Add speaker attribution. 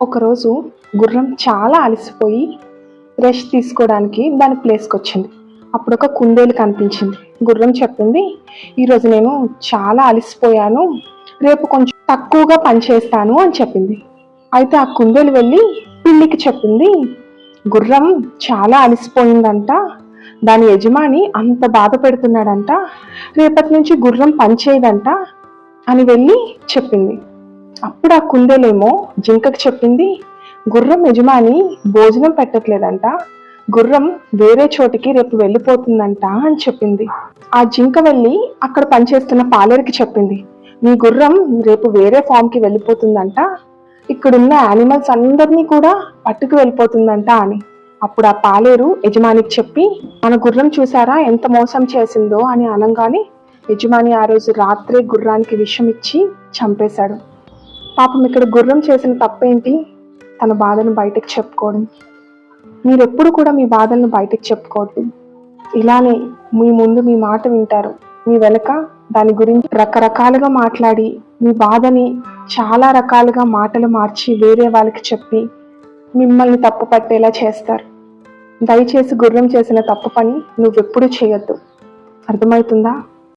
Speaker 1: ఒకరోజు గుర్రం చాలా అలసిపోయి రెస్ట్ తీసుకోవడానికి దాని ప్లేస్కి వచ్చింది. అప్పుడు ఒక కుందేలు కనిపించింది. గుర్రం చెప్పింది, ఈరోజు నేను చాలా అలసిపోయాను, రేపు కొంచెం తక్కువగా పని చేస్తాను అని చెప్పింది. అయితే ఆ కుందేలు వెళ్ళి పిల్లికి చెప్పింది, గుర్రం చాలా అలసిపోయిందంట, దాని యజమాని అంత బాధ పెడుతున్నాడంట, రేపటి నుంచి గుర్రం పని చేయదంట అని వెళ్ళి చెప్పింది. అప్పుడు ఆ కుందేలేమో జింకకు చెప్పింది, గుర్రం యజమాని భోజనం పెట్టట్లేదంట, గుర్రం వేరే చోటికి రేపు వెళ్ళిపోతుందంట అని చెప్పింది. ఆ జింక వెళ్ళి అక్కడ పనిచేస్తున్న పాలేరుకి చెప్పింది, మీ గుర్రం రేపు వేరే ఫామ్కి వెళ్ళిపోతుందంట, ఇక్కడున్న యానిమల్స్ అందరినీ కూడా పట్టుకు వెళ్ళిపోతుందంట అని. అప్పుడు ఆ పాలేరు యజమానికి చెప్పి, మన గుర్రం చూసారా ఎంత మోసం చేసిందో అని అనగానే యజమాని ఆ రోజు రాత్రే గుర్రానికి విషం ఇచ్చి చంపేశాడు. పాపం ఇక్కడ గుర్రం చేసిన తప్పేంటి? తన బాధను బయటకు చెప్పుకోవడం. మీరెప్పుడు కూడా మీ బాధలను బయటకు చెప్పుకోవద్దు. ఇలానే మీ ముందు మీ మాట వింటారు, మీ వెనక దాని గురించి రకరకాలుగా మాట్లాడి మీ బాధని చాలా రకాలుగా మాటలు మార్చి వేరే వాళ్ళకి చెప్పి మిమ్మల్ని తప్పు పట్టేలా చేస్తారు. దయచేసి గుర్రం చేసిన తప్పు పని నువ్వెప్పుడు చేయొద్దు. అర్థమవుతుందా?